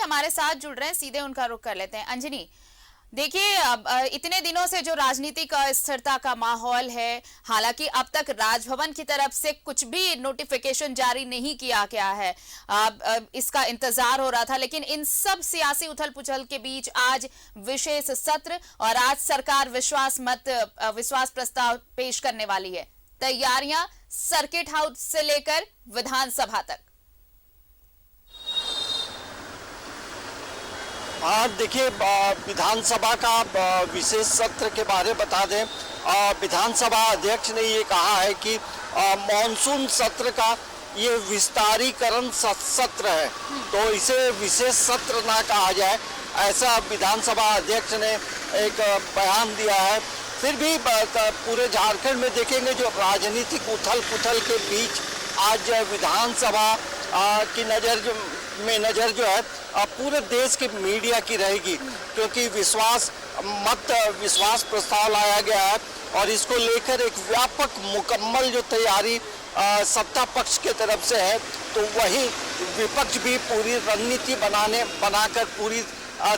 हमारे साथ जुड़ रहे हैं, सीधे उनका रुख कर लेते हैं। अंजनी, देखिए अब इतने दिनों से जो राजनीतिक अस्थिरता का माहौल है, हालांकि अब तक राजभवन की तरफ से कुछ भी नोटिफिकेशन जारी नहीं किया गया है। इसका इंतजार हो रहा था, लेकिन इन सब सियासी उथल पुथल के बीच आज विशेष सत्र और आज सरकार विश्वास प्रस्ताव पेश करने वाली है। तैयारियां सर्किट हाउस से लेकर विधानसभा तक। देखिए, विधानसभा का विशेष सत्र के बारे बता दें। विधानसभा अध्यक्ष ने ये कहा है कि मॉनसून सत्र का ये विस्तारीकरण सत्र है, तो इसे विशेष सत्र ना कहा जाए, ऐसा विधानसभा अध्यक्ष ने एक बयान दिया है। फिर भी पूरे झारखंड में देखेंगे जो राजनीतिक उथल पुथल के बीच आज विधानसभा की नज़र जो है पूरे देश के मीडिया की रहेगी, क्योंकि विश्वास प्रस्ताव लाया गया है और इसको लेकर एक व्यापक मुकम्मल जो तैयारी सत्ता पक्ष के तरफ से है, तो वही विपक्ष भी पूरी रणनीति बनाकर पूरी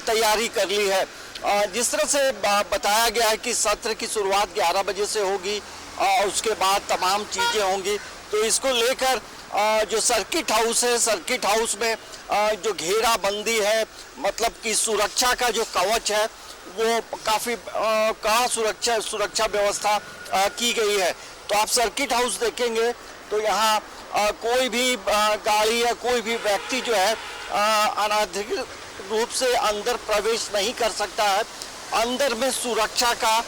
तैयारी कर ली है। जिस तरह से बताया गया है कि सत्र की शुरुआत 11 बजे से होगी और उसके बाद तमाम चीज़ें होंगी, तो इसको लेकर जो सर्किट हाउस है, सर्किट हाउस में जो घेराबंदी है, मतलब कि सुरक्षा का जो कवच है वो काफ़ी कड़ा सुरक्षा व्यवस्था की गई है। तो आप सर्किट हाउस देखेंगे तो यहाँ कोई भी गाड़ी या कोई भी व्यक्ति जो है अनाधिकृत रूप से अंदर प्रवेश नहीं कर सकता है। अंदर में सुरक्षा का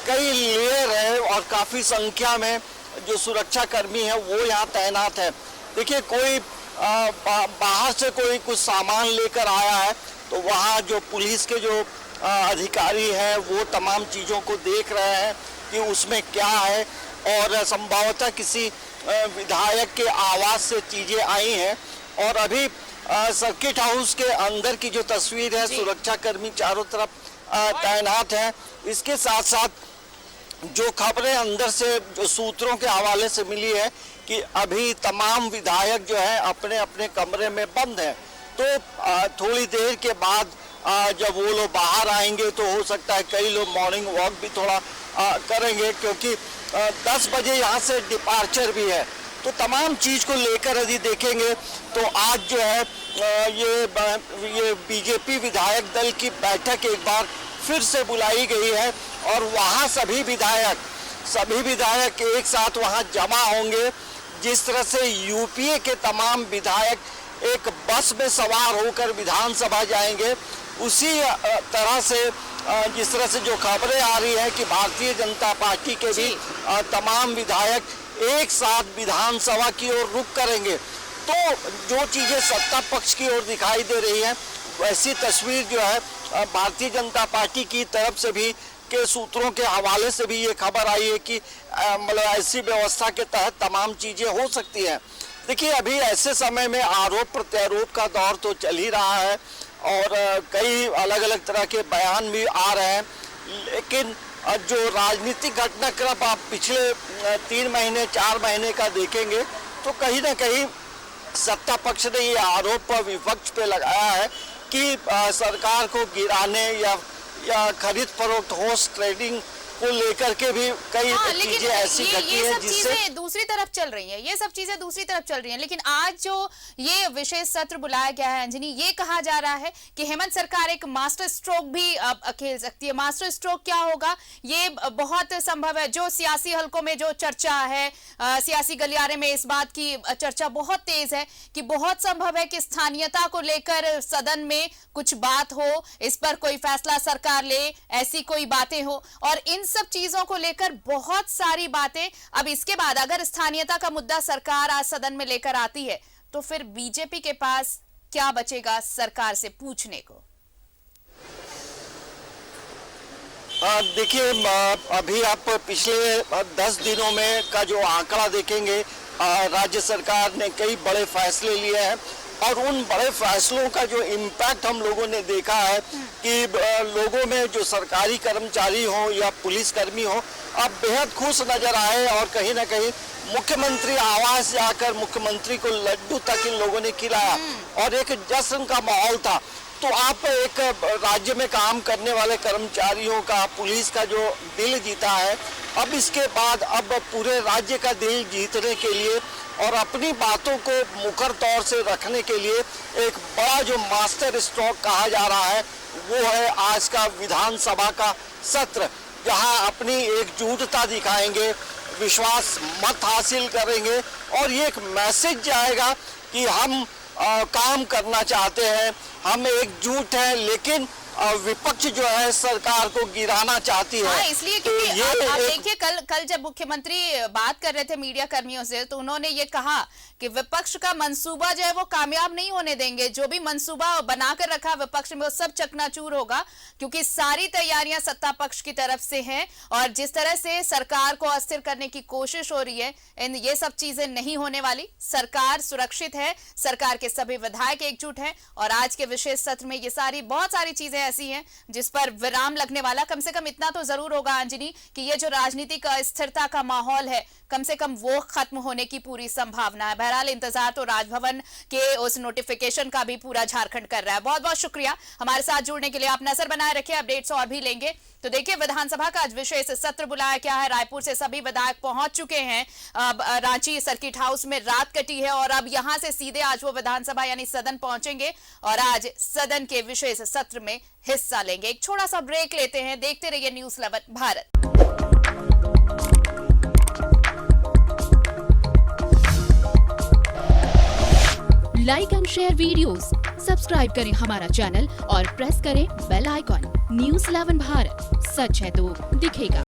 कई लेयर है और काफ़ी संख्या में जो सुरक्षा कर्मी है वो यहाँ तैनात है। देखिए, कोई बाहर से कोई कुछ सामान लेकर आया है तो वहाँ जो पुलिस के जो अधिकारी हैं वो तमाम चीज़ों को देख रहे हैं कि उसमें क्या है, और संभवतः किसी विधायक के आवास से चीज़ें आई हैं। और अभी सर्किट हाउस के अंदर की जो तस्वीर है, सुरक्षा कर्मी चारों तरफ तैनात हैं। इसके साथ साथ जो खबरें अंदर से जो सूत्रों के हवाले से मिली है कि अभी तमाम विधायक जो है अपने अपने कमरे में बंद हैं, तो थोड़ी देर के बाद जब वो लोग बाहर आएंगे तो हो सकता है कई लोग मॉर्निंग वॉक भी थोड़ा करेंगे, क्योंकि 10 बजे यहाँ से डिपार्चर भी है। तो तमाम चीज़ को लेकर यदि देखेंगे तो आज जो है ये बीजेपी विधायक दल की बैठक एक बार फिर से बुलाई गई है और वहाँ सभी विधायक एक साथ वहाँ जमा होंगे। जिस तरह से यूपीए के तमाम विधायक एक बस में सवार होकर विधानसभा जाएंगे, उसी तरह से जिस तरह से जो खबरें आ रही है कि भारतीय जनता पार्टी के भी तमाम विधायक एक साथ विधानसभा की ओर रुख करेंगे। तो जो चीज़ें सत्ता पक्ष की ओर दिखाई दे रही है, वैसी तस्वीर जो है भारतीय जनता पार्टी की तरफ से भी के सूत्रों के हवाले से भी ये खबर आई है कि मतलब ऐसी व्यवस्था के तहत तमाम चीज़ें हो सकती हैं। देखिए, अभी ऐसे समय में आरोप प्रत्यारोप का दौर तो चल ही रहा है और कई अलग अलग तरह के बयान भी आ रहे हैं, लेकिन जो राजनीतिक घटनाक्रम आप पिछले 3 महीने 4 महीने का देखेंगे तो कहीं ना कहीं सत्ता पक्ष ने ये आरोप विपक्ष पे लगाया है कि सरकार को गिराने या खरीद फरोख्त हॉर्स ट्रेडिंग को लेकर के भी कई चीजें ऐसी घटी है जिससे दूसरी तरफ चल रही है, ये सब चीजें दूसरी तरफ चल रही हैं। लेकिन आज जो ये विशेष सत्र बुलाया गया है अंजनी, ये कहा जा रहा है कि हेमंत सरकार एक मास्टर स्ट्रोक भी खेल सकती है। मास्टर स्ट्रोक क्या होगा, ये बहुत संभव है। जो सियासी हलकों में जो चर्चा है, सियासी गलियारे में इस बात की चर्चा बहुत तेज है कि बहुत संभव है कि स्थानीयता को लेकर सदन में कुछ बात हो, इस पर कोई फैसला सरकार ले, ऐसी कोई बातें हो, और इन सब चीजों को लेकर बहुत सारी बातें। अब इसके बाद अगर स्थानीयता का मुद्दा सरकार आज सदन में लेकर आती है तो फिर बीजेपी के पास क्या बचेगा सरकार से पूछने को? देखिए, अभी आप पिछले 10 दिनों में का जो आंकड़ा देखेंगे, राज्य सरकार ने कई बड़े फैसले लिए हैं और उन बड़े फैसलों का जो इम्पैक्ट हम लोगों ने देखा है कि लोगों में जो सरकारी कर्मचारी हो या पुलिसकर्मी हो अब बेहद खुश नजर आए और कहीं ना कहीं मुख्यमंत्री आवास जाकर मुख्यमंत्री को लड्डू तक इन लोगों ने खिलाया और एक जश्न का माहौल था। तो आप एक राज्य में काम करने वाले कर्मचारियों का, पुलिस का जो दिल जीता है, अब इसके बाद अब पूरे राज्य का दिल जीतने के लिए और अपनी बातों को मुखर तौर से रखने के लिए एक बड़ा जो मास्टर स्ट्रोक कहा जा रहा है वो है आज का विधानसभा का सत्र, जहां अपनी एकजुटता दिखाएंगे, विश्वास मत हासिल करेंगे और ये एक मैसेज जाएगा कि हम काम करना चाहते हैं, हम एकजुट हैं, लेकिन विपक्ष जो है सरकार को गिराना चाहती है। हाँ, इसलिए क्योंकि आप देखिए कल जब मुख्यमंत्री बात कर रहे थे मीडिया कर्मियों से तो उन्होंने ये कहा कि विपक्ष का मंसूबा जो है वो कामयाब नहीं होने देंगे, जो भी मंसूबा बनाकर रखा विपक्ष में वो सब चकनाचूर होगा, क्योंकि सारी तैयारियां सत्ता पक्ष की तरफ से हैं और जिस तरह से सरकार को अस्थिर करने की कोशिश हो रही है ये सब चीजें नहीं होने वाली। सरकार सुरक्षित है, सरकार के सभी विधायक एकजुट हैं और आज के विशेष सत्र में ये बहुत सारी चीजें ऐसी हैं जिस पर विराम लगने वाला। कम से कम इतना तो जरूर होगा अंजनी कि ये जो राजनीतिक अस्थिरता का माहौल है कम से कम वो खत्म होने की पूरी संभावना है। बहरहाल इंतजार तो राजभवन के उस नोटिफिकेशन का भी पूरा झारखंड कर रहा है। बहुत बहुत शुक्रिया हमारे साथ जुड़ने के लिए। आप नजर बनाए रखिए, अपडेट्स और भी लेंगे। तो देखिए विधानसभा का आज विशेष सत्र बुलाया गया है। रायपुर से सभी विधायक पहुंच चुके हैं। रांची सर्किट हाउस में रात कटी है और अब यहां से सीधे आज वो विधानसभा यानी सदन पहुंचेंगे और आज सदन के विशेष सत्र में हिस्सा लेंगे। एक छोटा सा ब्रेक लेते हैं, देखते रहिए news 11 Bharat. Like and share videos, subscribe करें हमारा चैनल और प्रेस करें बेल आइकॉन। न्यूज़ 11 भारत, सच है तो दिखेगा।